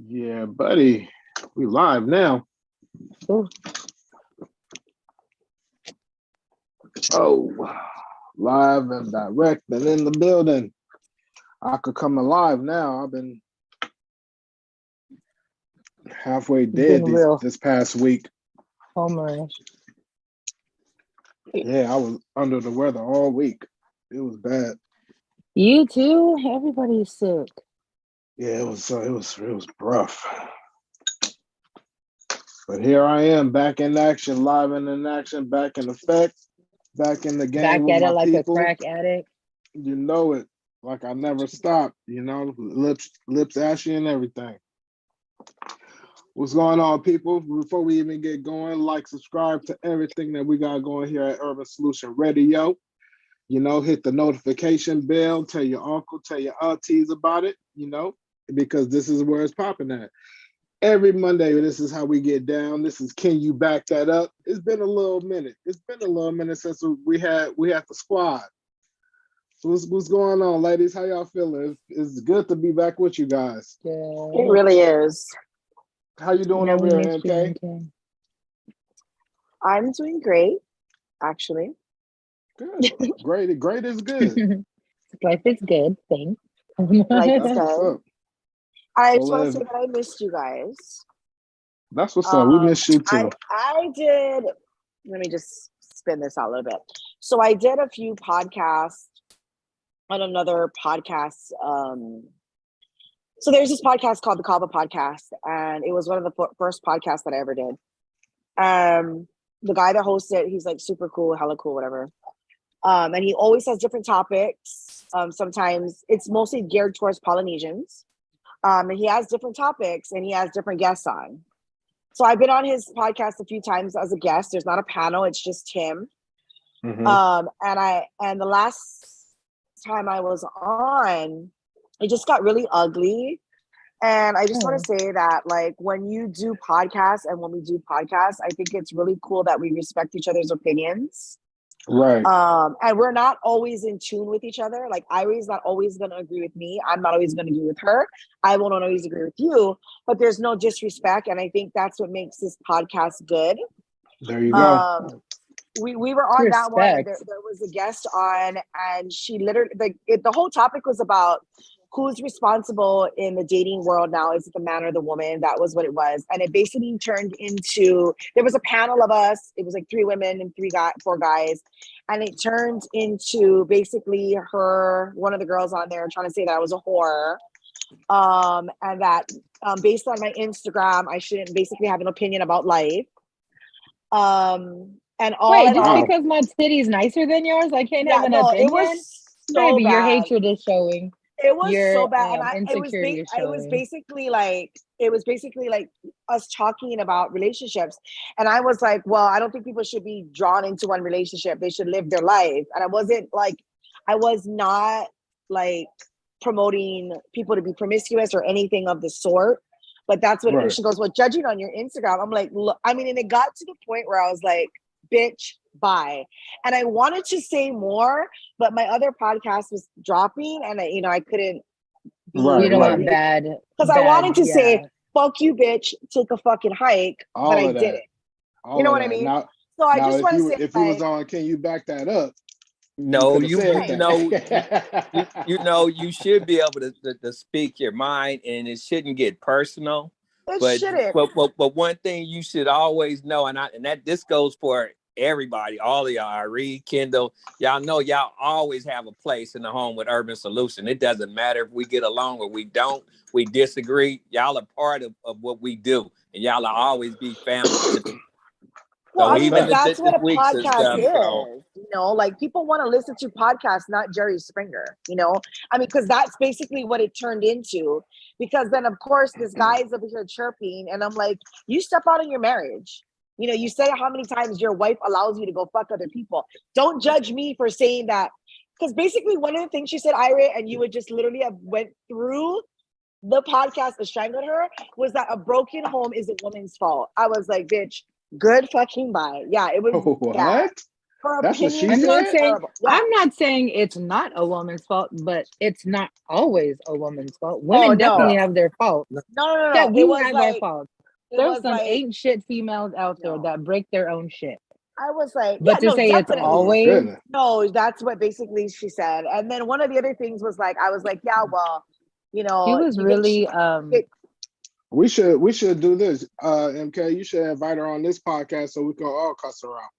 Yeah, buddy. We live now. Ooh, Oh, live and direct and in the building. I could come alive now. I've been halfway it's dead been real this past week. homerish. Yeah, I was under the weather all week. It was bad. You too? Everybody's sick. Yeah, it was rough. But here I am, back in action, live and in action, back in effect, back in the game Back with at it my like a people. crack addict. You know it. Like I never stopped, lips ashy and everything. What's going on, people? Before we even get going, like, subscribe to everything that we got going here at Urban Solution Radio. Hit the notification bell, tell your uncle, tell your aunties about it, because this is where it's popping at. Every Monday, this is how we get down. This is Can You Back That Up? It's been a little minute. Since we had the squad. So what's going on, ladies? How y'all feeling? It's good to be back with you guys. Good. It really is. How you doing Yeah, over we there, missed you, MK? MK. I'm doing great, actually. Good. Great is good. Life is good, thanks. Life is That's what's good. up. I So just want to say that I missed you guys. that's what's up. We miss you I too. I did. Let me just spin this out a little bit. So I did a few podcasts on another podcast. So there's this podcast called the Kava Podcast, and it was one of the first podcasts that I ever did. The guy that hosts it, he's like super cool, hella cool, whatever. And he always has different topics. Sometimes it's mostly geared towards Polynesians. And he has different topics and he has different guests on. So I've been on his podcast a few times as a guest. There's not a panel, it's just him. Mhm. And the last time I was on, it just got really ugly. And I just want to say that, like, when you do podcasts and when we do podcasts, I think it's really cool that we respect each other's opinions. Right. And we're not always in tune with each other. Like, Irie's not always going to agree with me. I'm not always going to agree with her. I won't always agree with you, but there's no disrespect. And I think that's what makes this podcast good. There you go. We were on that one, and Respect. there was a guest on, and she literally, the whole topic was about who's responsible in the dating world now. Is it the man or the woman? That was what it was. And it basically turned into, there was a panel of us. It was like 3 women and 4 guys. And it turned into basically one of the girls on there trying to say that I was a whore. And that based on my Instagram, I shouldn't basically have an opinion about life. And all Wait, in just all, because my titty's nicer than yours, I can't have an no, opinion? it was so Baby, your bad. hatred is showing. It was Your so bad, and insecurity is it was showing. basically like us talking about relationships, and I was like, well, I don't think people should be drawn into one relationship. They should live their life, and I was not like promoting people to be promiscuous or anything of the sort. But that's what Right. she goes, well, judging on your Instagram, I'm like, look, I mean, and it got to the point where I was like, bitch, bye. And I wanted to say more, but my other podcast was dropping, and I couldn't be, Right, You don't right. want bad. because I wanted to yeah. say, fuck you, bitch, take a fucking hike, but All I of that. didn't. All You know of what I that. mean? Now, So I now just want to say, if you was on, can you back that up? No, could have said you should be able to speak your mind, and it shouldn't get personal. it But shouldn't. but one thing you should always know, and that this goes for everybody, all of y'all, Reed, Kendall, y'all know y'all always have a place in the home with Urban Solution. It doesn't matter if we get along or we don't, we disagree. Y'all are part of what we do, and y'all will always be family. Well, So I mean, but even that's what this a week's and podcast stuff. So is, like people want to listen to podcasts, not Jerry Springer, I mean, because that's basically what it turned into. Because then, of course, this guy's over here chirping, and I'm like, you step out in your marriage. You said how many times your wife allows you to go fuck other people. Don't judge me for saying that. Because basically, one of the things she said, Ira, and you would just literally have went through the podcast and strangled her, was that a broken home is a woman's fault. I was like, bitch, good fucking bye. Yeah, it was bad. what? Her That's what opinions she I'm not said? saying terrible. Yeah. I'm not saying it's not a woman's fault, but it's not always a woman's fault. Oh Women no. definitely have their faults. No. Yeah, It we was have our like faults. it There's was some like ain't shit females out there no. that break their own shit. I was like, yeah, But to no, say it's definitely. Oh my always, goodness. No, that's what basically she said. And then one of the other things was like, I was like, yeah, well, you she know, was you think really We should do this. MK, you should invite her on this podcast so we can all cuss her out.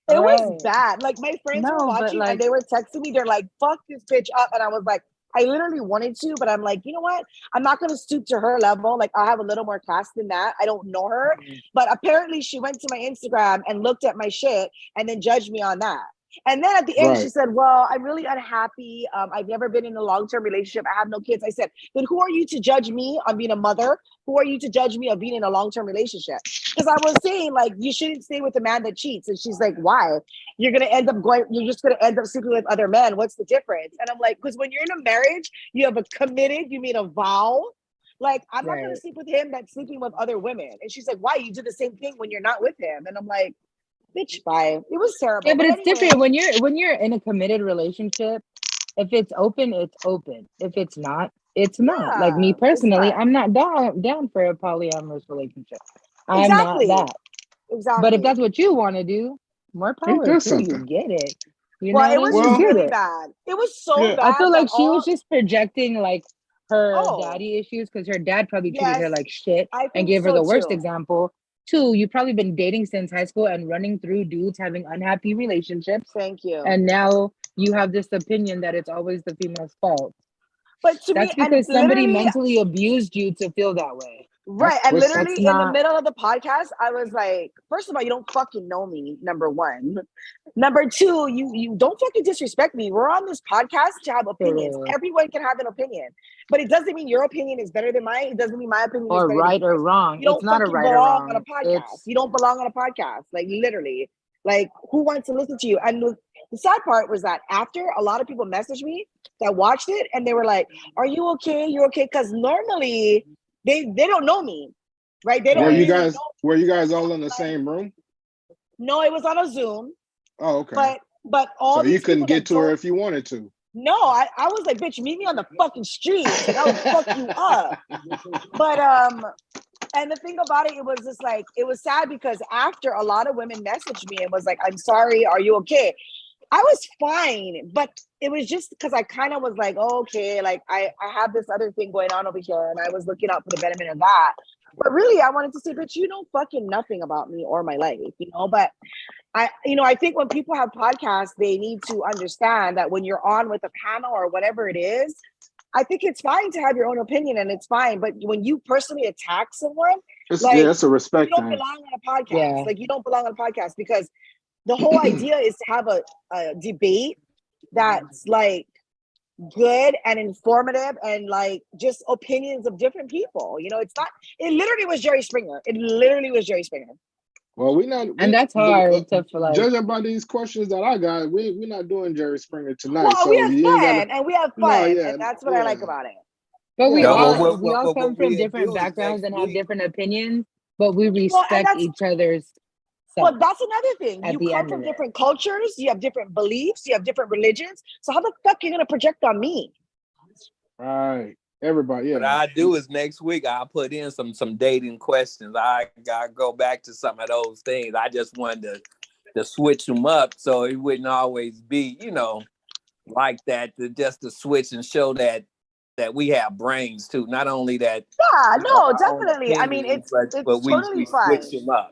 it was right. bad. Like my friends were No, but watching and like they were texting me. They're like, fuck this bitch up. And I was like, I literally wanted to, but I'm like, you know what? I'm not going to stoop to her level. Like I'll have a little more class than that. I don't know her, but apparently she went to my Instagram and looked at my shit and then judged me on that. And then at the end, she Right. said, well, I'm really unhappy. I've never been in a long-term relationship. I have no kids. I said, then who are you to judge me on being a mother? Who are you to judge me of being in a long-term relationship? Because I was saying, like, you shouldn't stay with a man that cheats. And she's like, why? You're just going to end up sleeping with other men. What's the difference? And I'm like, because when you're in a marriage, you have a committed, you made a vow. Like, I'm not going right. to sleep with him that's sleeping with other women. And she's like, why? You do the same thing when you're not with him. And I'm like, bitch, bye. It was terrible. Yeah, but it's anyway, different when you're in a committed relationship. If it's open, it's open. If it's not, it's not. Like me yeah, it's personally, not. I'm not down for a polyamorous relationship. I'm not Exactly. that. But if Exactly. that's what you want to do, more He power does to you. something. Get it. You know Well, what it I was mean? just Well, Get really it. bad. It was so yeah. I bad feel that like she was just projecting like her oh, daddy issues because her dad probably treated her yes, like shit I and think gave her so the worst too. example. Two, you've probably been dating since high school and running through dudes having unhappy relationships. Thank you. And now you have this opinion that it's always the female's fault. But to me, That's and because somebody literally, mentally abused you to feel that way. right, That's and twisted. That's literally in the not middle of the podcast, I was like, first of all, you don't fucking know me, number one. Number two, you don't fucking disrespect me. We're on this podcast to have for opinions. real. Everyone can have an opinion, but it doesn't mean your opinion is better than mine. It doesn't mean my opinion is Or better than right or yours. wrong. You don't It's not a fucking right or belong on a wrong. podcast. It's You don't belong on a podcast. Like literally, like who wants to listen to you? And the sad part was that after a lot of people messaged me that watched it and they were like, "Are you okay? You're okay?" Because normally they don't know me, right? They don't Were you right. really guys know. all in the Like, same room? no, it was on a Zoom, Oh, okay. but all So you these couldn't people get that to her don't. if you wanted to. No, I was like, bitch, meet me on the fucking streets and I'll fuck you up. But and the thing about it, it was just like it was sad because after a lot of women messaged me and was like, "I'm sorry, are you okay?" I was fine, but it was just because I kind of was like, oh, okay, like I have this other thing going on over here, and I was looking out for the betterment of that. But really, I wanted to say, bitch, you know fucking nothing about me or my life, you know. But I think when people have podcasts, they need to understand that when you're on with a panel or whatever it is, I think it's fine to have your own opinion and it's fine. But when you personally attack someone, It's like it's a you respect don't thing. belong on a podcast. Yeah. Like you don't belong on a podcast because the whole idea is to have a debate that's like good and informative and like just opinions of different people. You know, it's not. It literally was Jerry Springer. It literally was Jerry Springer. Well, And that's hard to like judging by these questions that I got, we're not doing Jerry Springer tonight. Well, we So have you ain't gotta. fun and we have No, fun, yeah, and that's what I like yeah, about it. but yeah. No, But we all come what from we'll different do is backgrounds next and have week. different opinions, but we Well, and respect that's each other's well, stuff that's another thing. at You the come end from of it. different cultures, you have different beliefs, you have different religions. So how the fuck are you gonna project on me? right, everybody, What yeah. I do is next week I'll put in some dating questions. I go back to some of those things. I just wanted to switch them up so it wouldn't always be, like that. Just to switch and show that we have brains too. Not only that Yeah, we have no, our own definitely. I mean, opinions, it's but we totally switch fine. them up.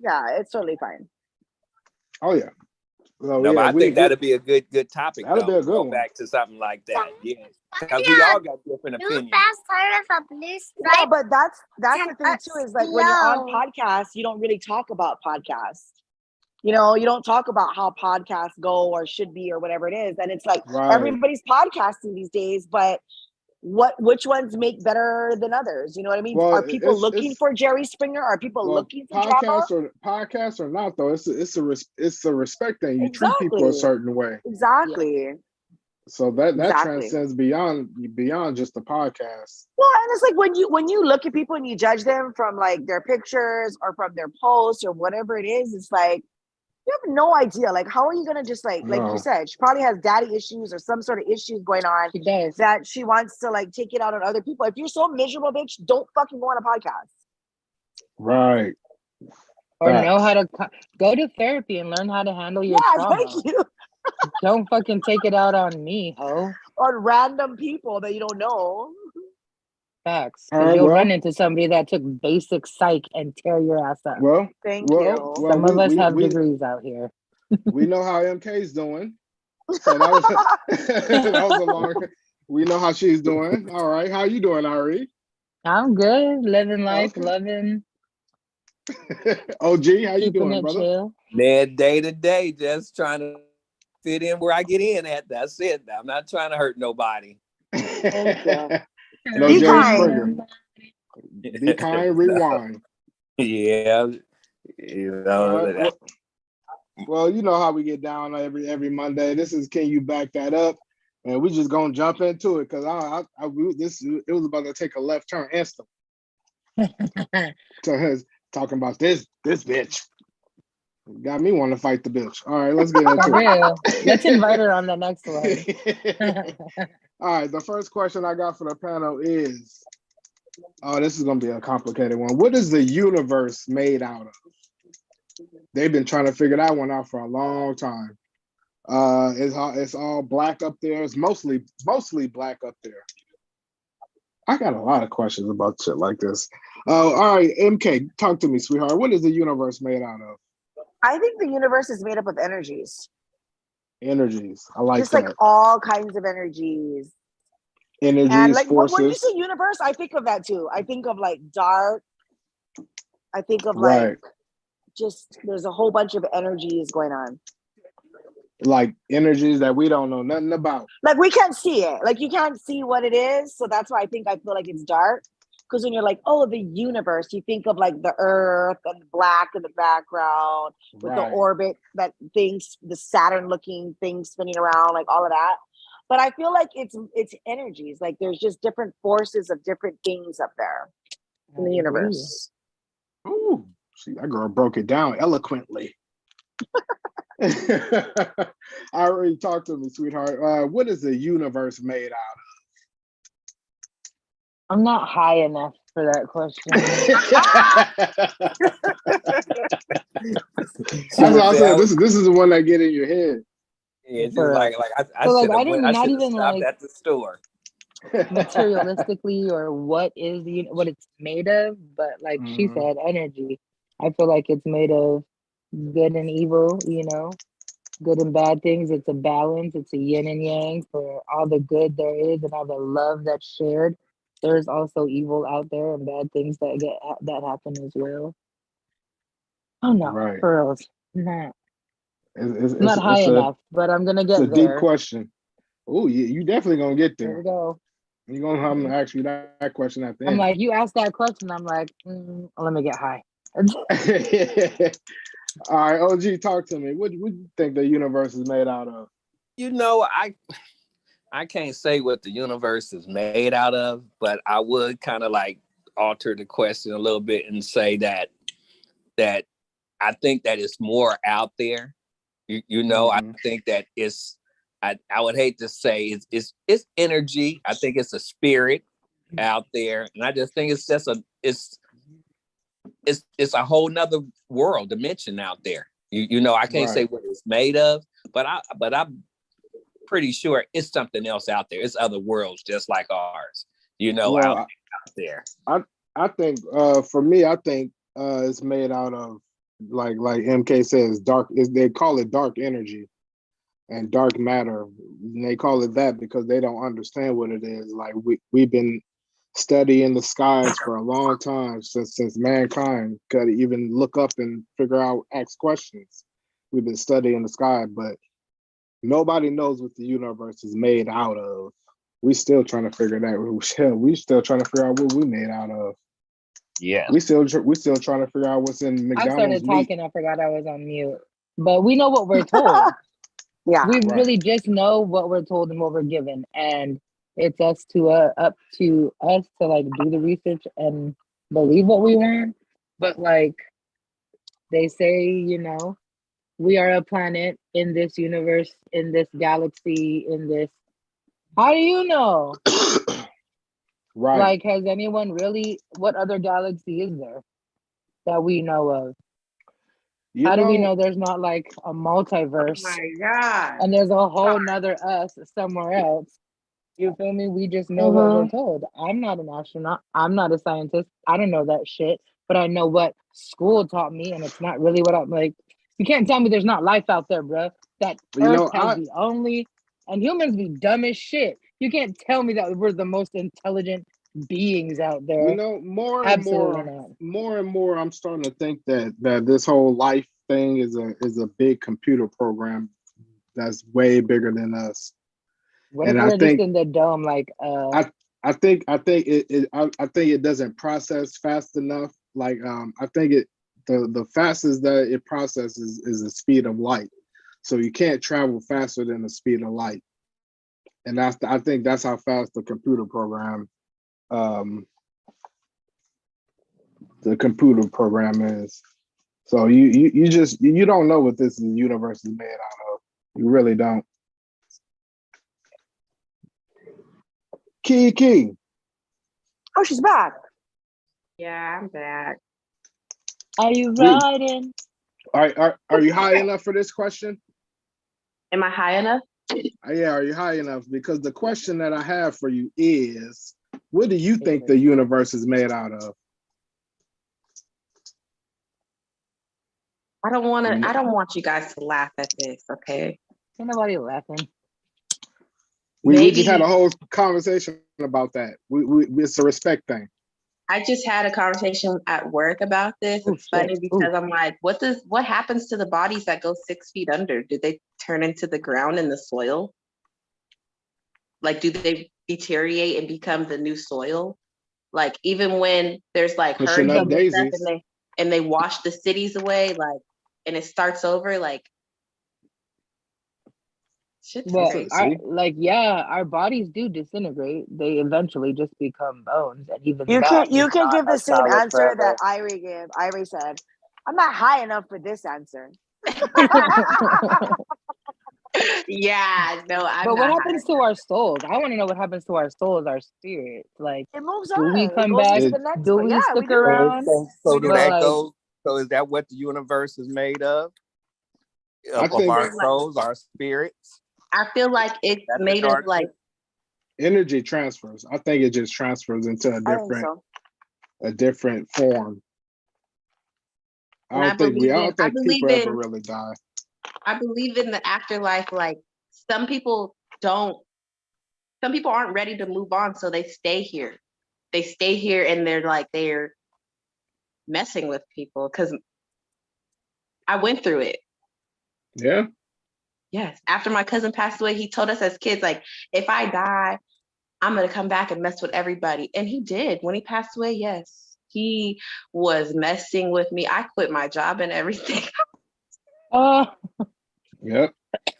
Yeah, it's totally fine. Oh yeah. So No, but yeah, I think we that'll be a good topic that'll be though a to good go one. back to something like that. Yeah, because we all got different opinions. Yeah, but that's the thing too, is like when you're on podcasts, you don't really talk about podcasts. You know, you don't talk about how podcasts go or should be or whatever it is. And it's like Right. everybody's podcasting these days, but which ones make better than others? You know what I mean? Well, Are people looking it's for Jerry Springer? Are people well, looking for drama? podcasts or not though. It's a respect thing. You treat people a Exactly. certain way. Exactly. So that Exactly. transcends beyond just the podcast. Well, and it's like when you look at people and you judge them from like their pictures or from their posts or whatever it is, it's like You have no idea. Like, how are you gonna just like No. you said, she probably has daddy issues or some sort of issues going on She does. that she wants to like take it out on other people. If you're so miserable, bitch, don't fucking go on a podcast. Right. Or Facts. know how to go to therapy and learn how to handle your Yeah, trauma. thank you. Don't fucking take it out on me, ho. On random people that you don't know. Facts. All Because right, you'll well. run into somebody that took basic psych and tear your ass up. Well, Thank well, you. well, Some of us have we degrees out here. we know how MK's doing. So that was that was a long. We know how she's doing. All right, how you doing, Ari? I'm good. Living life, Okay. loving, OG, how you keeping doing, it brother? chill. Man, day to day, just trying to fit in where I get in at. That's it. I'm not trying to hurt nobody. Thank you. No Be Jerry kind. Springer. Be kind, rewind. Yeah, you All know. right. Well, you know how we get down every Monday. This is Can You Back That Up? And we just gonna jump into it because it was about to take a left turn instantly. So talking about this bitch. Got me wanting to fight the bitch. All right, let's get into For it. real. Let's invite her on the next one. All right, the first question I got for the panel is, this is gonna be a complicated one. What is the universe made out of? They've been trying to figure that one out for a long time. It's all black up there. It's mostly black up there. I got a lot of questions about shit like this. All right, MK, talk to me, sweetheart. What is the universe made out of? I think the universe is made up of energies. Energies. I like Just that. like all kinds of energies. Energies, And like forces. when you say universe, I think of that too. I think of like dark. I think of Right. like just there's a whole bunch of energies going on. Like energies that we don't know nothing about. Like we can't see it. Like you can't see what it is. So that's why I feel like it's dark. Because when you're like, oh, the universe, you think of like the earth and the black in the background with the orbit, that things, the Saturn looking thing spinning around, like all of that. But I feel like it's energies. Like there's just different forces of different things up there in the universe. Ooh, see, that girl broke it down eloquently. I already talked to me, sweetheart. What is the universe made out of? I'm not high enough for that question. That's what I said. This is the one that get in your head. Yeah, it's just like I So, like, should I have didn't- I not should have even, stopped like- at the store. Materialistically, or what it's made of, but like she Mhm. said, energy. I feel like it's made of good and evil, good and bad things. It's a balance. It's a yin and yang for all the good there is and all the love that's shared. There's also evil out there and bad things that happen as well. Oh no, Right. for real. Not It's high enough, but I'm gonna get it's a there. deep question. Oh, you definitely gonna get Here we there. go. I'm gonna ask you that question at the I'm end. like, you asked that question. I'm like, let me get high. All right, OG, talk to me. What do you think the universe is made out of? You know, I can't say what the universe is made out of, but I would kind of like alter the question a little bit and say that I think that it's more out there. I think that it's I would hate to say it's energy. I think it's a spirit out there, and I just think it's just it's a whole nother world dimension out there. I can't say what it's made of, but I'm pretty sure it's something else out there. It's other worlds just like ours. Out there. I think for me, I think it's made out of like MK says, dark. They call it dark energy and dark matter. And they call it that because they don't understand what it is. Like we've been studying the skies for a long time since mankind could even look up and figure out, ask questions. We've been studying the sky, but nobody knows what the universe is made out of. We still trying to figure that out. We still trying to figure out what we made out of. Yeah. We still trying to figure out what's in McDonald's. I started talking. I forgot I was on mute. But we know what we're told. Yeah. We really just know what we're told and what we're given, and it's up to us to like do the research and believe what we want. But like they say, we are a planet in this universe, in this galaxy, in this. How do you know? Right. Like, has anyone really? What other galaxy is there that we know of? You How do we know, know there's not like a Oh multiverse my God. and there's a whole nother us somewhere else? You feel me? We just know what we're Mhm. told. I'm not an astronaut. I'm not a scientist. I don't know that shit, but I know what school taught me, and it's not really what I'm like. You can't tell me there's not life out there, bro. That you Earth know, has the only, and humans be dumb as shit. You can't tell me that we're the most intelligent beings out there. more and Absolutely more, not. more and more, I'm starting to think that this whole life thing is a big computer program that's way bigger than us. What if And I we're just think in the dome, like I think it doesn't process fast enough. Like I think the fastest that it processes is the speed of light. So you can't travel faster than the speed of light. And I think that's how fast um the computer program is. So you don't know what this universe is made out of. You really don't. Key. Oh, she's back. Yeah, I'm back. are you We- riding? Are you high enough for this question? Am I high enough? Yeah, are you high enough? Because the question that I have for you is, what do you think the universe is made out of? I don't want you guys to laugh at this, okay? Ain't nobody laughing. We just had a whole conversation about that. It's a respect thing. I just had a conversation at work about this. Oh, It's funny shit. because Ooh. I'm like, what happens to the bodies that go 6 feet under? Do they turn into the ground and the soil? Like, do they deteriorate and become the new soil? Like, even when there's like Pushing up hurricanes and stuff, daisies. and they wash the cities away, like, and it starts over, like, shit's Well, crazy. our bodies do disintegrate. They eventually just become bones, and even You that can is give not the a same solid answer that forever. Irie gave. Irie said, "I'm not high enough for this answer." Yeah, no, I'm But what not happens to our souls? I want to know what happens to our souls, our spirits. Like, It moves do we on. It come goes back? into It, the next Do one. we Yeah, we stick do. around? So We do But that do. like, go? So is that what the universe is made of? I Of think our souls, our spirits? I feel like it's That's the made of dark. like, energy transfers. I think it just transfers into I think so. a different form. and I don't think people ever really die. I believe in the afterlife. Like, some people don't, some people aren't ready to move on, so they stay here. They stay here and they're messing with people because I went through it. Yeah. Yes. After my cousin passed away, he told us as kids, like, if I die, I'm going to come back and mess with everybody. And he did. When he passed away, yes. He was messing with me. I quit my job and everything. oh, Yep.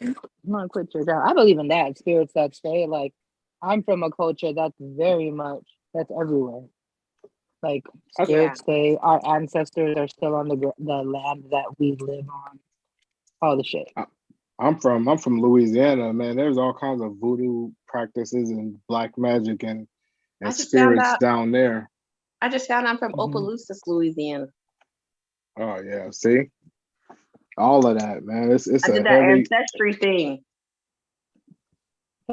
I'm gonna quit your job. I believe in that. Spirits that stay. Like, I'm from a culture that's everywhere. Like, I, Yeah. spirits stay. Our ancestors are still on the land that we live on. All the shit. I'm from Louisiana, man. There's all kinds of voodoo practices and black magic and I just found spirits out down there. I'm from Mhm. Opelousas, Louisiana. Oh yeah, see? All of that, man. It's I a did that heavy ancestry thing.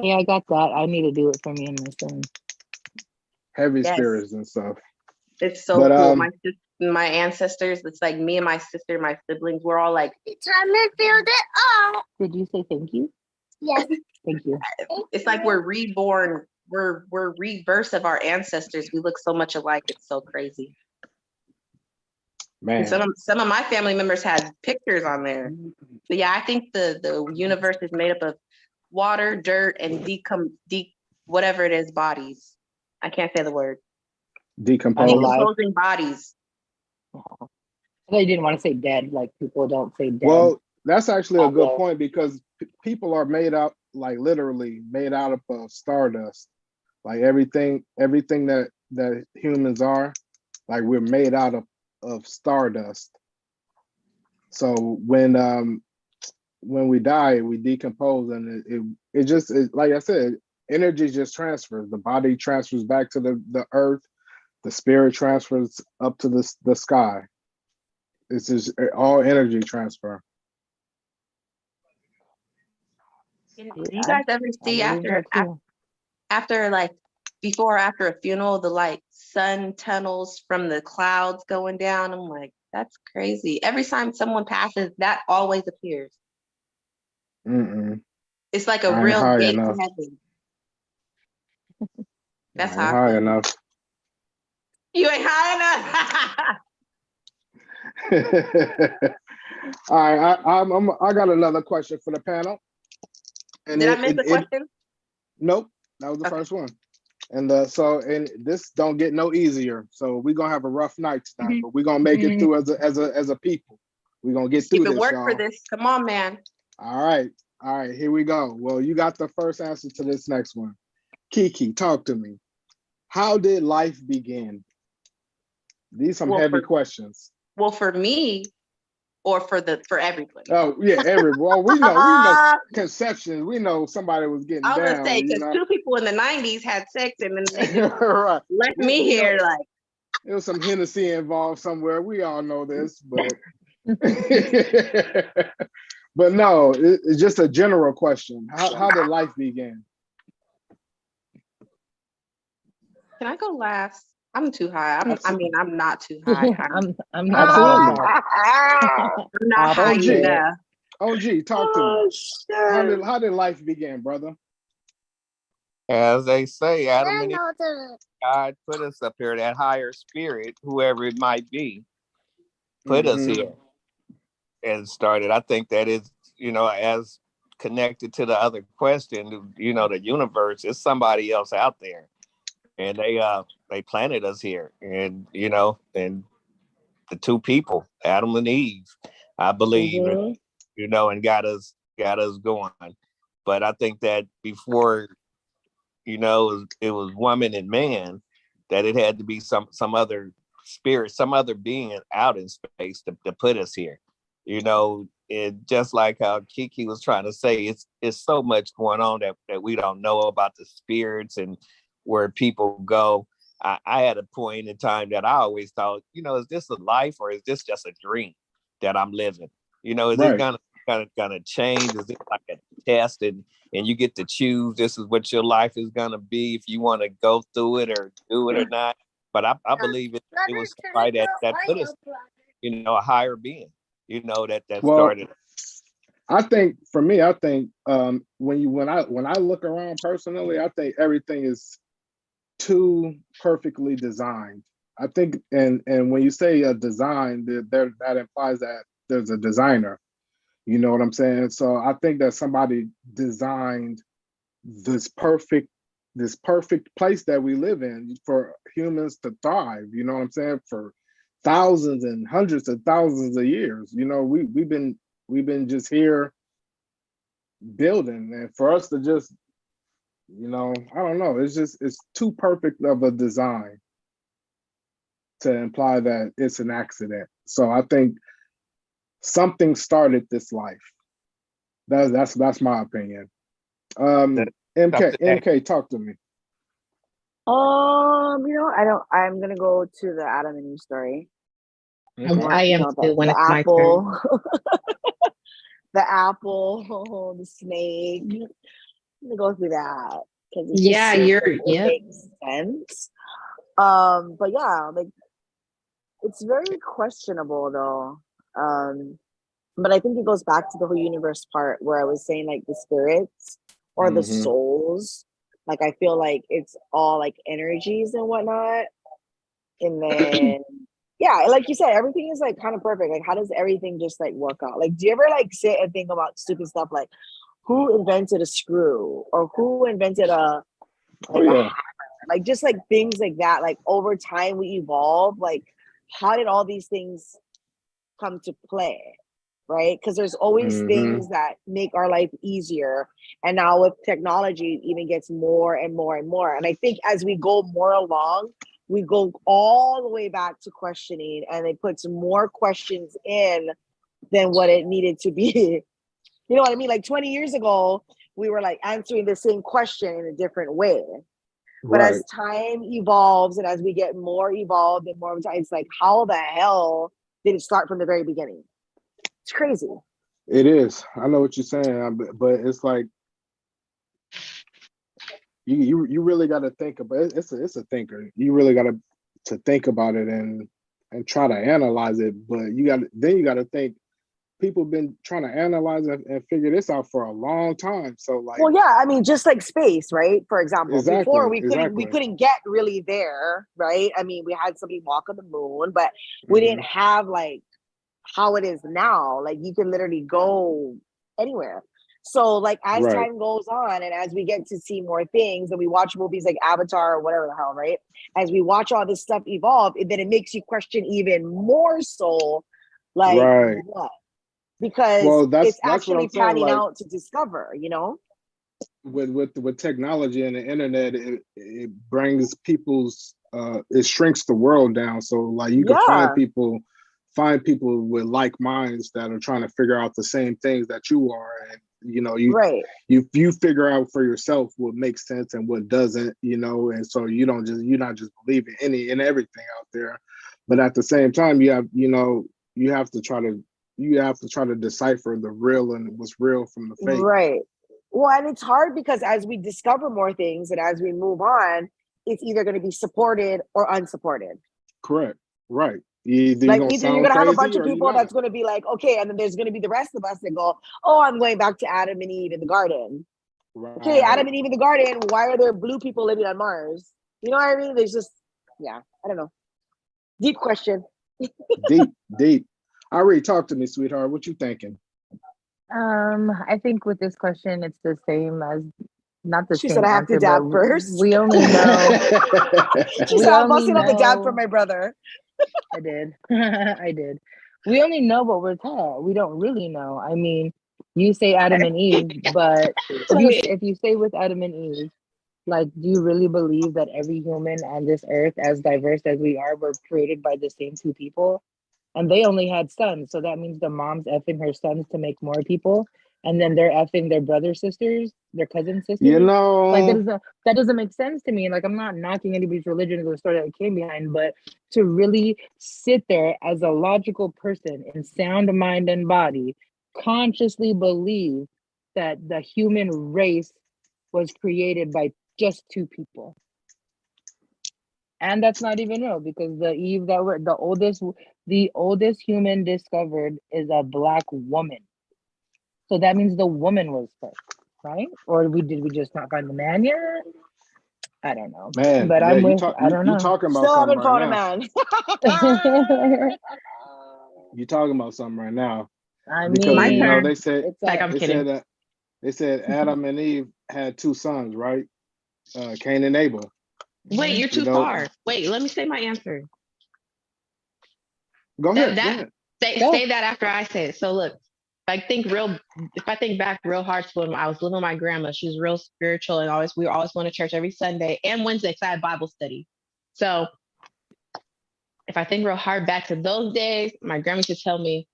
Yeah, I got that. I need to do it for me and my son. Yes. spirits and stuff. It's so But cool. My ancestors, it's like me and my sister, my siblings, we're all like, time to build it up. Did you say thank you? Yes. Thank you. It's like we're reborn. We're reverse of our ancestors. We look so much alike. It's so crazy. And man, some of my family members had pictures on there. But yeah, I think the universe is made up of water, dirt, and whatever it is, bodies. I can't say the word. decompose. Alive. Decomposing bodies. I thought you didn't want to say dead. Like, people don't say dead. Well, that's actually a good Okay. point because people are made out, like literally made out of stardust. Like everything that humans are, like we're made out of stardust. So when when we die, we decompose, and it just like I said, energy just transfers. The body transfers back to the earth. The spirit transfers up to the sky. It's just all energy transfer. Do you guys ever see after like before or after a funeral, the like sun tunnels from the clouds going down? I'm like, that's crazy. Every time someone passes, that always appears. Mm-mm. It's like I a ain't real high gate to enough. heaven. That's I ain't how I high feel. enough. You ain't high enough. All right, I got another question for the panel. And Did I miss a question? Nope, that was the Okay. first one. And and this don't get no easier. So we're gonna have a rough night tonight, but we're gonna make it through as a people. We're gonna get through Keep it this, work y'all. for this. Come on, man. All right, here we go. Well, you got the first answer to this next one. Kiki, talk to me. How did life begin? These some heavy questions. Well, for me, or for everybody. Oh yeah, well, we know conception. We know somebody was getting I was down. gonna say because two people in the '90s had sex and then they right. left me here like. There was some Hennessy involved somewhere. We all know this, but but no, it's just a general question. How did life begin? Can I go last? I'm too high. I'm not too high. I'm not Absolutely. I'm not high enough. OG, talk to me. How did life begin, brother? As they say, Adam and Eve, God put us up here. That higher spirit, whoever it might be, put us here and started. I think that is, as connected to the other question, the universe is somebody else out there, and they planted us here, and and the two people, Adam and Eve, I believe, and got us going. But I think that before, it was woman and man, that it had to be some other spirit, some other being out in space to put us here. It just like how Kiki was trying to say, it's so much going on that we don't know about the spirits and where people go. I had a point in time that I always thought, is this a life or is this just a dream that I'm living? Is it gonna change? Is it like a test and you get to choose this is what your life is gonna be if you want to go through it or do it or not? But I believe it was somebody that put us, a higher being, that started. I think for me, when I look around personally, I think everything is too perfectly designed. I think, and when you say a design, that implies that there's a designer. You know what I'm saying? So I think that somebody designed this perfect place that we live in for humans to thrive. You know what I'm saying? For thousands and hundreds of thousands of years. We've been just here building, and for us to just I don't know. It's too perfect of a design to imply that it's an accident. So I think something started this life. That's my opinion. MK, talk to me. I'm gonna go to the Adam and Eve story. I am too when it's my turn. The apple, the snake. I'm gonna go through that because it makes sense. But yeah, like it's very questionable though. But I think it goes back to the whole universe part where I was saying like the spirits or the souls. Like I feel like it's all like energies and whatnot. And then yeah, like you said, everything is like kind of perfect. Like how does everything just like work out? Like do you ever like sit and think about stupid stuff like who invented a screw or who invented a hammer? Like just like things like that. Like over time we evolve. Like how did all these things come to play? Right? Because there's always things that make our life easier. And now with technology, it even gets more and more and more. And I think as we go more along, we go all the way back to questioning and it puts more questions in than what it needed to be You know what I mean? Like 20 years ago, we were like answering the same question in a different way. But Right. as time evolves and as we get more evolved and more time, it's like, how the hell did it start from the very beginning? It's crazy. It is. I know what you're saying, but it's like you really got to think about it. It's a thinker. You really got to think about it and try to analyze it. But you got to think people been trying to analyze and figure this out for a long time. So like, well, yeah, I mean, just like space, right? For example, before exactly. we couldn't get really there, right? I mean, we had somebody walk on the moon, but we didn't have like how it is now. Like you can literally go anywhere. So like as Right. time goes on and as we get to see more things and we watch movies like Avatar or whatever the hell, right? As we watch all this stuff evolve, then it makes you question even more so like Right. what? Because Well, it's that's what actually I'm saying. panning Like out to discover, you know? with technology and the internet, it brings people's it shrinks the world down. So like you can Yeah. find people with like minds that are trying to figure out the same things that you are, and you know Right. you figure out for yourself what makes sense and what doesn't, you know, and so you're not just believing any and everything out there, but at the same time you have to try to decipher the real and what's real from the fake. Right. Well, and it's hard because as we discover more things and as we move on, it's either going to be supported or unsupported. Correct. Right. Either you're Like gonna either you're sound going to have a crazy bunch of or you're people not. that's going to be like, okay, and then there's going to be the rest of us that go, oh, I'm going back to Adam and Eve in the garden. Right. Okay, Adam and Eve in the garden. Why are there blue people living on Mars? You know what I mean? There's just, yeah, I don't know. Deep question. Deep. Ari, talk to me, sweetheart. What you thinking? I think with this question, it's the same as not the She same said I have to answer, dab but first. we only know. She We said I'm only busting on the dab from know. my brother. I did. I did. We only know what we're taught. We don't really know. I mean, you say Adam and Eve, but if you say with Adam and Eve, like, do you really believe that every human on this earth, as diverse as we are, were created by the same two people? And they only had sons, so that means the mom's effing her sons to make more people, and then they're effing their brother sisters, their cousin sisters. You Like know, that doesn't make sense to me. Like I'm not knocking anybody's religion or the story that it came behind, but to really sit there as a logical person in sound mind and body, consciously believe that the human race was created by just two people. And that's not even real because the Eve that were the oldest human discovered is a Black woman. So that means the woman was first, right? Or did we just not find the man yet? I don't know. man, But yeah, I'm with, I don't you know. talking about Still something haven't right found a now. man. You talking about something right now. I Because My mean, you know turn. it's Like I'm kidding. they said Adam and Eve had two sons, right? Cain and Abel. Wait, you're You too know, far. Wait, let me say my answer. go That ahead. that Go. say that after I say it. So look, if I think back real hard to when I was living with my grandma, she was real spiritual and we were always going to church every Sunday and Wednesday because I had Bible study. So if I think real hard back to those days, my grandma used to tell me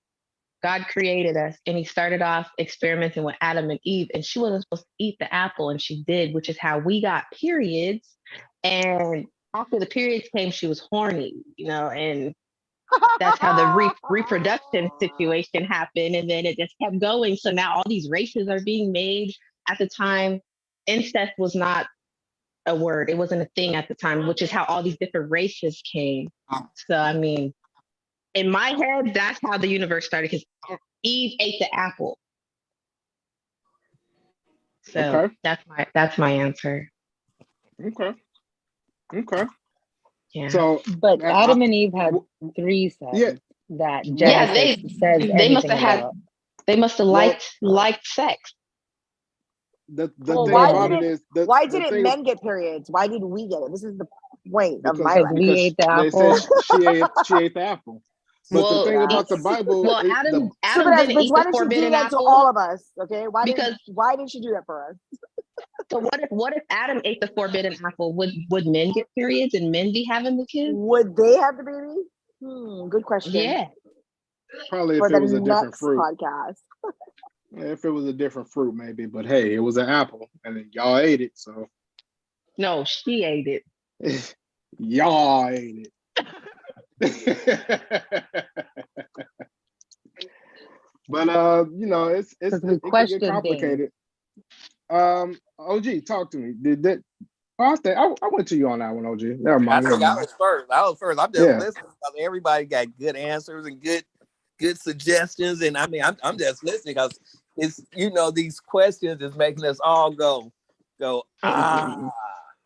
God created us and he started off experimenting with Adam and Eve, and she wasn't supposed to eat the apple, and she did, which is how we got periods. And after the periods came, she was horny, and that's how the reproduction situation happened. And then it just kept going. So now all these races are being made. At the time, incest was not a word, it wasn't a thing at the time, which is how all these different races came. So, I mean, in my head, that's how the universe started because Eve ate the apple. So Okay. that's my answer. Okay. Yeah. So, but Adam and Eve had three sons yeah, that Yeah, Genesis says they must anything have about. they must have Well, liked sex. the Well, thing Yeah, about it is why the didn't thing men get periods? Why did we get it? This is the point of my because because life. we ate the they said apple. she ate the apple. But the thing Well, Yeah. about the Bible, Adam Stupid Adam ass didn't bitch. eat Why the didn't she do forbidden that to apple all of us? Okay. because Why didn't she do that for us? so what if Adam ate the forbidden apple? Would men get periods and men be having the kids? Would they have the baby? Good question. Yeah. probably For if it the was a different next fruit. podcast. If it was a different fruit, maybe, but hey, it was an apple, and then y'all ate it, so No, she ate it. y'all ate it. But Because we it can get question things. complicated. OG, talk to me. Did that? I went to you on that one, OG. Never I mind. think Never I mind. was first. I'm just Yeah. listening because everybody got good answers and good suggestions. And I mean, I'm just listening because it's these questions is making us all go ah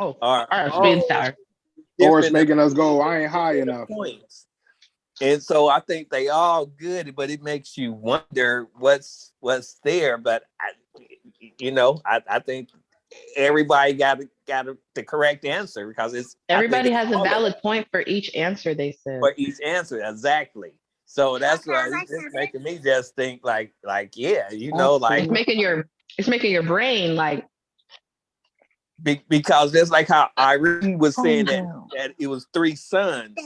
Oh, or our spin oh sour. Or it's different making us go, I ain't high enough. points. And so I think they all good, but it makes you wonder what's there. But I think everybody got the correct answer because Everybody it's has a all of valid that point for each answer, they said. for each answer exactly. So that's why it's making me just think like yeah, like It's making your brain like because just like how Irene was saying Calm down. that it was three sons.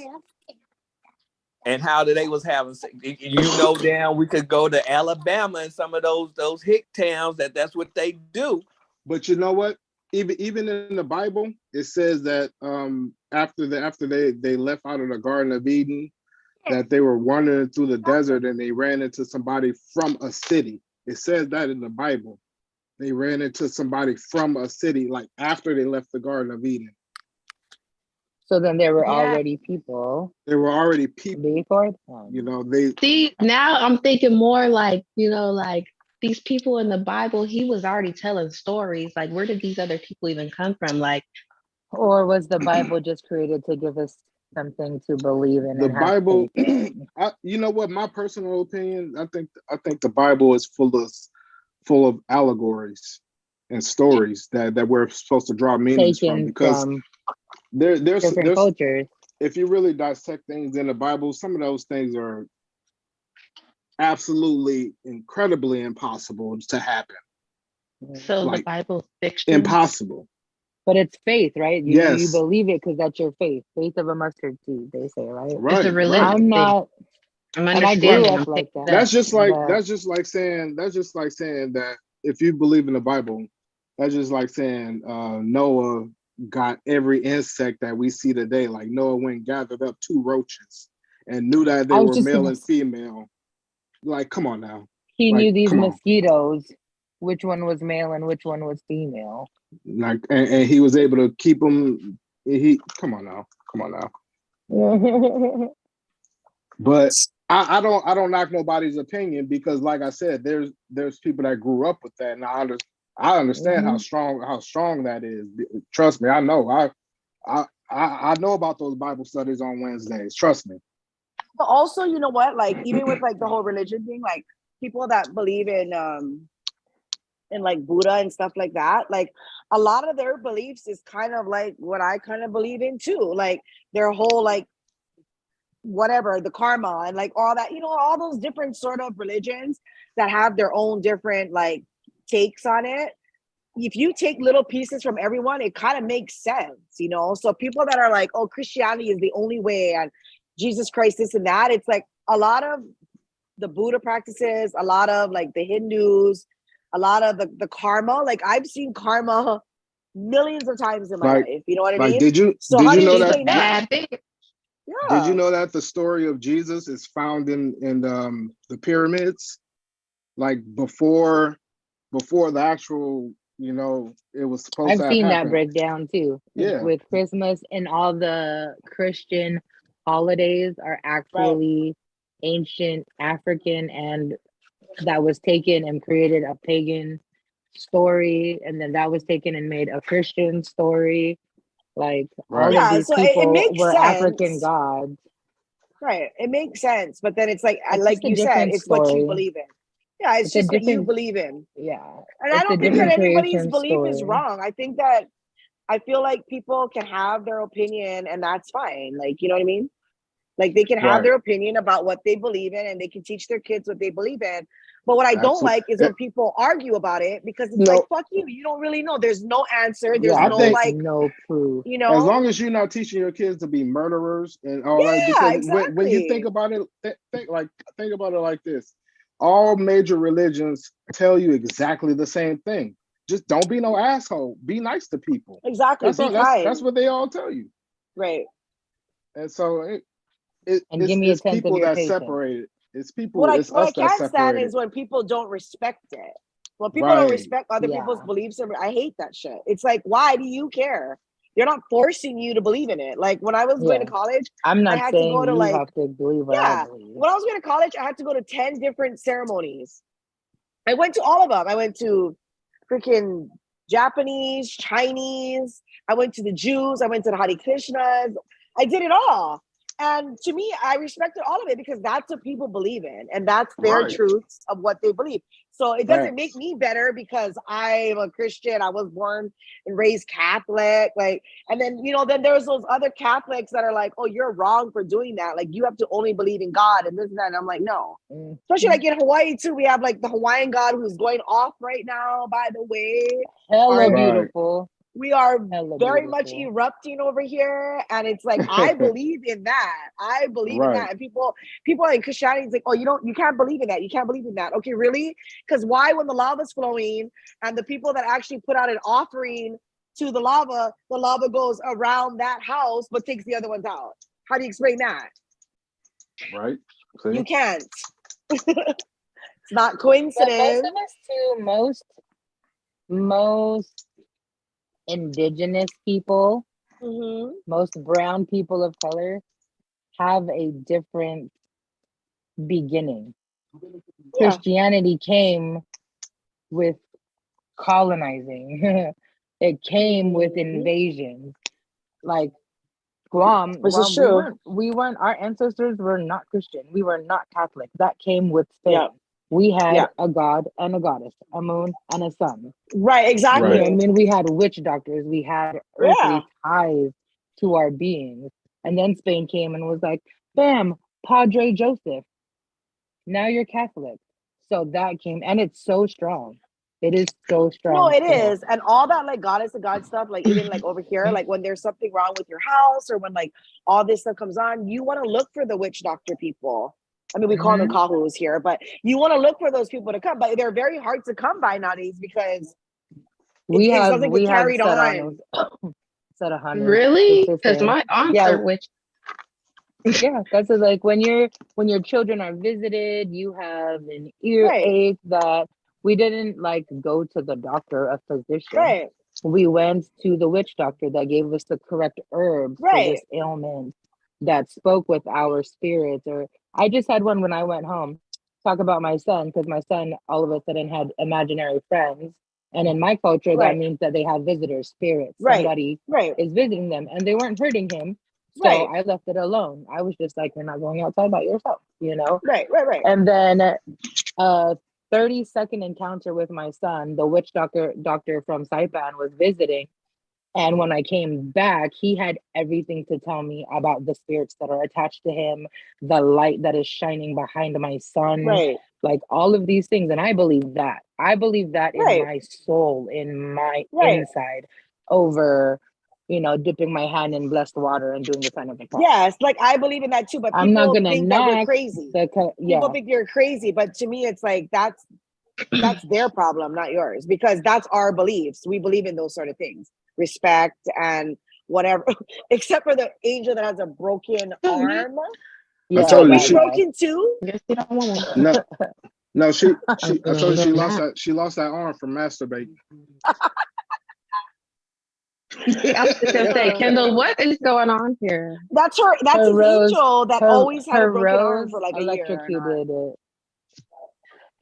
And how they was having, damn, we could go to Alabama and some of those hick towns that's what they do. But you know what? Even in the Bible, it says that after they left out of the Garden of Eden, that they were wandering through the desert and they ran into somebody from a city. It says that in the Bible. They ran into somebody from a city, like after they left the Garden of Eden. So then there were Yeah. already people There were already people. before. They see now I'm thinking more like like these people in the Bible, he was already telling stories. Like where did these other people even come from? Like Or was the Bible just created to give us something to believe in the and have Bible, faith in? you know what? My personal opinion, I think the Bible is full of allegories and stories that we're supposed to draw meanings from, Taken because from there's different cultures. if you really dissect things in the Bible, some of those things are absolutely incredibly impossible to happen. so Like the Bible's fiction. impossible. But it's faith, right? You Yes. believe it because that's your faith. Faith of a mustard seed, they say, right? Right. It's a religion. Right. I'm not, I'm and I grew understanding. up like that. That's just like but saying that if you believe in the Bible, that's just like saying Noah got every insect that we see today. Like Noah went and gathered up 2 roaches and knew that they I was were just male gonna and female. Like, come on now. he Like, knew these come on. mosquitoes, which one was male and which one was female. Like, and he was able to keep them. Come on now. But I don't knock nobody's opinion, because like I said, there's people that grew up with that, and I understand how strong that is. Trust me, I know. I know about those Bible studies on Wednesdays. Trust me. But also, you know what? Like even with like the whole religion thing, like people that believe in like Buddha and stuff like that, like a lot of their beliefs is kind of like what I kind of believe in too. Like their whole like whatever, the karma and like all that, all those different sort of religions that have their own different like takes on it. If you take little pieces from everyone, it kind of makes sense, So people that are like, oh, Christianity is the only way and Jesus Christ, this and that, it's like a lot of the Buddha practices, a lot of like the Hindus, a lot of the karma. Like I've seen karma millions of times in my life. You know what I mean? Did you how do know you that? explain that? Yeah. Did you know that the story of Jesus is found in the pyramids? Like before the actual, it was supposed I've to have seen that happened. breakdown too. Yeah. With Christmas and all the Christian holidays are actually ancient African, and that was taken and created a pagan story, and then that was taken and made a Christian story. Like all of these so people it makes were sense. African gods. Right. It makes sense. But then it's like It's like just a you said, different it's what you story. believe in. Yeah, it's It's a just what you different, believe in. yeah. And I It's a don't think that different anybody's creation belief is story. wrong. I feel like people can have their opinion and that's fine. Like, you know what I mean? Like they can have their opinion about what they believe in and they can teach their kids what they believe in. But what I don't like is when people argue about it, because it's like, fuck you. You don't really know. There's no answer. There's no proof. As long as you're not teaching your kids to be murderers and all that, because when you think about it, think about it like this. all major religions tell you exactly the same thing. Just don't be no asshole. Be nice to people. Exactly. That's Be all. kind. That's what they all tell you. Right. And so And give me a it's tenth of people your that patience. separate it. It's people. What It's I us that can't stand separate is it. when people don't respect it. When people don't Right. respect other people's Yeah. beliefs, I hate that shit. It's like, why do you care? They're not forcing you to believe in it. Like when I was going to Yeah. college, I'm I not had to saying go to you like, have to believe what I yeah. believe. When I was going to college, I had to go to 10 different ceremonies. I went to all of them. I went to freaking Japanese, Chinese. I went to the Jews. I went to the Hare Krishnas. I did it all. And to me, I respected all of it because that's what people believe in. And that's their Right. truths of what they believe. So it doesn't make Facts. me better because I'm a Christian. I was born and raised Catholic. Like, and then, you know, then there's those other Catholics that are like, oh, you're wrong for doing that. Like, you have to only believe in God and this and that. And I'm like, no. Mm. Especially like in Hawaii too, we have like the Hawaiian God who's going off right now, by the way. Hella Right. beautiful. We are Hella very much beautiful. erupting over here. And it's like, I believe in that. I believe in Right. that. And people in Christianity is like, oh, you can't believe in that. You can't believe in that. Okay, really? Because why when the lava's flowing and the people that actually put out an offering to the lava goes around that house, but takes the other ones out? How do you explain that? Right. See? You can't. It's not But most coincidence. of us too, most indigenous people, Mhm. most brown people of color have a different beginning. Yeah. Christianity came with colonizing. It came with Mhm. invasions. Like Guam, Which is Guam, true. we weren't, our ancestors were not Christian. We were not Catholic. That came with Spain. Yeah. We had Yeah. a god and a goddess, a moon and a sun. Right, You exactly. know Right. what I mean? We had witch doctors. We had Yeah. earthly ties to our beings. And then Spain came and was like, bam, Padre Joseph. Now you're Catholic. So that came, and it's so strong. It is so No, strong. it You know, is. And all that like goddess to God stuff, like even like over here, like when there's something wrong with your house or when like all this stuff comes on, you want to look for the witch doctor people. I mean, we call them kahus here, but you want to look for those people to come, but they're very hard to come by nowadays because we it have doesn't get carried set on. set 100. Really? It's the Because same. my aunts Yeah, are witch. yeah. That's like when your children are visited, you have an Right, earache that we didn't like go to the doctor, a physician. right, We went to the witch doctor that gave us the correct herbs for right. this ailment that spoke with our spirits. Or I just had one when I went home. Talk about my son, because my son all of a sudden had imaginary friends. And in my culture, that Right, means that they have visitors, spirits. right, Somebody right, is visiting them and they weren't hurting him. So right, I left it alone. I was just like, you're not going outside by yourself, you know? right, right. And then 30-second encounter with my son, the witch doctor from Saipan was visiting. And when I came back, he had everything to tell me about the spirits that are attached to him, the light that is shining behind my son, Right, like all of these things. And I believe that. I believe that in right, my soul, in my right. inside, over, dipping my hand in blessed water and doing the sign of the cross. Yes, like I believe in that too, but I'm not people gonna think that we're knock crazy. the People yeah. think you're crazy, but to me, it's like that's their problem, not yours, because that's our beliefs. We believe in those sort of things, respect and whatever, except for the angel that has a broken arm. I Yeah, told you We that she. guy. broken too. Guess you don't want one. No, no. She. I'm I told you feeling that. she lost that arm from masturbating. I was just gonna say, Yeah. Kendall, what is going on here? That's her. That's Her his rose, angel that always had a her broken arm rose for like a year or not. electrocuted it.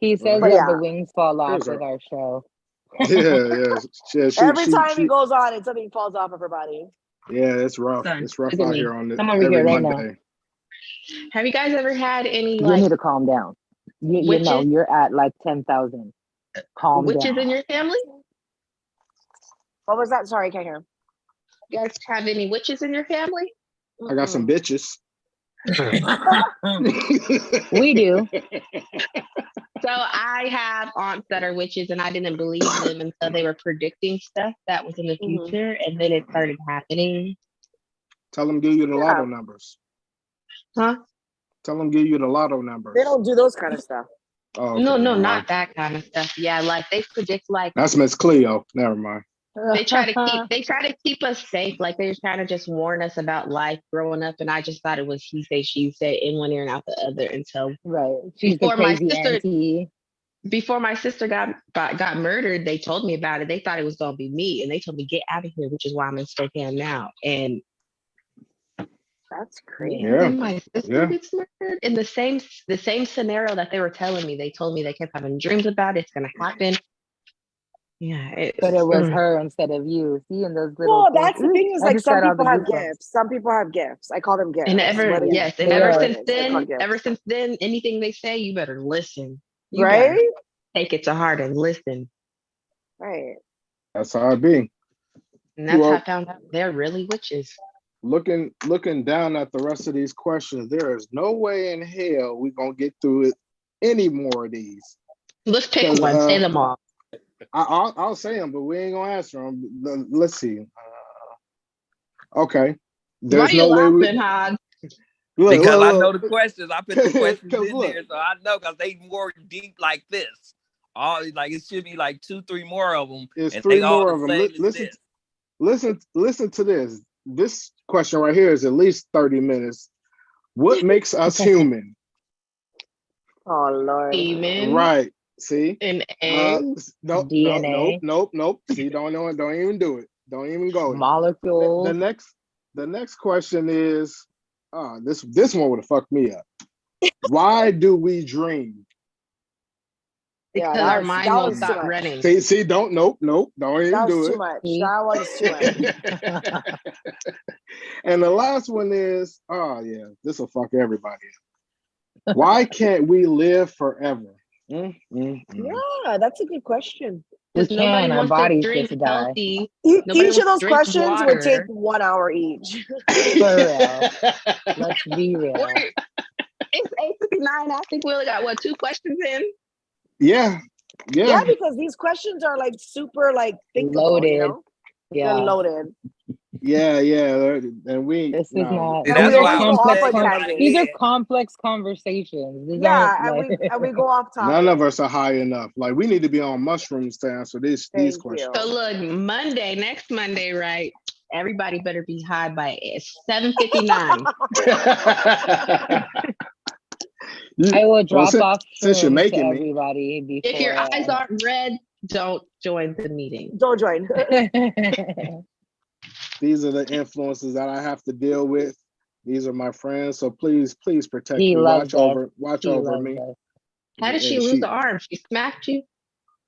He says But Right. that the yeah, wings fall off Here's with her. our show. Yeah. every time he goes on, and something falls off of her body. Yeah, it's rough. Son, It's rough look at out me. here on it Come over every here right now. Monday. Have you guys ever had any You like need to calm down. You know, witches you're at like 10,000. Calm witches down. in your family? What was that? Sorry, I can't hear. You guys have any witches in your family? I got some bitches. We do. So I have aunts that are witches, and I didn't believe them until they were predicting stuff that was in the Mhm. future, and then it started happening. Tell them give you the Yeah. lotto numbers. Huh? Tell them give you the lotto numbers. They don't do those kind of stuff. Oh, No, okay, no, never not mind. that kind of stuff. Yeah, like they predict like That's Miss Cleo. Never mind. they try to keep us safe. Like they're trying to just warn us about life growing up. And I just thought it was he say, she say, in one ear and out the other until Right. She's the before my crazy sister auntie. before my sister got murdered, they told me about it. They thought it was gonna be me, and they told me get out of here, which is why I'm in Spokane now. And That's crazy. Yeah. then my sister Yeah. gets murdered in the same scenario that they were telling me. They told me they kept having dreams about it. It's gonna happen. Yeah, But it was mm. her instead of you. See, in those little Well, things. that's the thing is I like just some got all the people have goosebumps. gifts. Some people have gifts. I call them gifts. And ever Whether you yes, and They ever whatever are. it since is, they're called then, gifts. anything they say, you better listen. You better Right? take it to heart and listen. Right. That's how it be. And that's how I Well, found out they're really witches. looking down at the rest of these questions, there is no way in hell we're gonna get through it any more of these. Let's pick 'Cause, one. Say them all. I'll say them, but we ain't gonna answer them. Let's see. Okay. Why There's you no way we laughing, Hod? look, Because I know look, the questions. I put the look. questions Cause in look, there, so I know because they more deep like this. All like it should be like 2, 3 more of them, it's and three they all more the of them. same as this. Listen to this. This question right here is at least 30 minutes. What makes us human? Oh Lord. Demon Right. See? and egg. Nope. See, don't even do it. Don't even go. The Molecules. next question is this one would have fucked me up. Why do we dream? Yeah, Because our that mind won't was too stop much. running. See, don't even That was do too it. much. See? That was too much. And the last one is, this will fuck everybody up. Why can't we live forever? Yeah, that's a good question. We Because nobody can. Our wants to bodies drink just die. healthy. Nobody Each of wants to those drink questions would take water. 1 hour each. For real. Let's be real. It's 8:59. I think we only got what 2 questions in. Yeah. Yeah, because these questions are like super like thinkable, Loaded. They're Yeah. loaded. Yeah. And we This is not. See, And that's we These are why I always go was off complex. on telling you tangents. These are yeah. complex conversations. These Yeah, aren't like. and we go off topic. none of us are high enough. Like we need to be on mushrooms to answer these Thank questions. So look, next Monday, right? Everybody better be high by 7:59. I will drop off since you're shrooms to making me. everybody before. If your eyes aren't red, don't join the meeting. Don't join. These are the influences that I have to deal with. These are my friends. So please protect He me. loves Watch He over loves me. us. How did she lose the arm? She smacked you?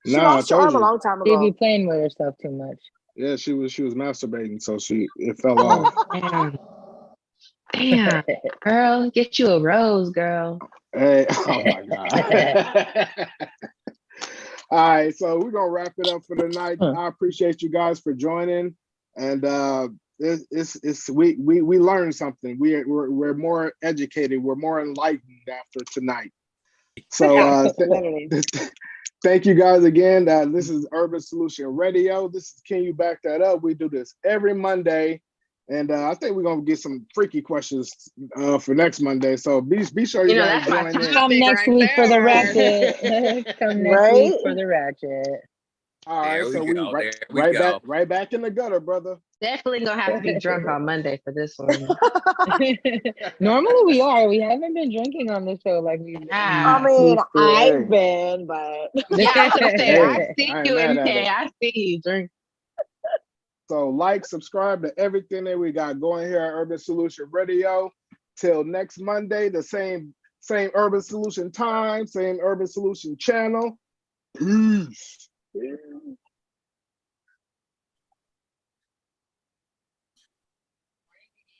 She Nah, I lost her told arm a you. long time She be ago. playing with herself too much. Yeah, she was masturbating, so it fell off. Damn. Damn. Girl, get you a rose, girl. Hey, oh my God. All right, so we're gonna wrap it up for the night. I appreciate you guys for joining, and we learned something. We're more educated. We're more enlightened after tonight. So Literally. thank you guys again. This is Urban Solution Radio. This is Can You Back That Up? We do this every Monday. And I think we're gonna get some freaky questions for next Monday. So be sure you guys That's my join in. Come next right week for the there. ratchet. Come next Right? week for the ratchet. All right, There we so go. we There we go. right back in the gutter, brother. Definitely gonna have to be drunk on Monday for this one. Normally we are. We haven't been drinking on the show like we've been. Ah. I mean, used to. I've been, but Yeah, I was gonna say, Hey, I see I ain't you, mad at MK. it. I see you drink. So subscribe to everything that we got going here at Urban Solution Radio. Till next Monday, the same Urban Solution time, same Urban Solution channel. Peace.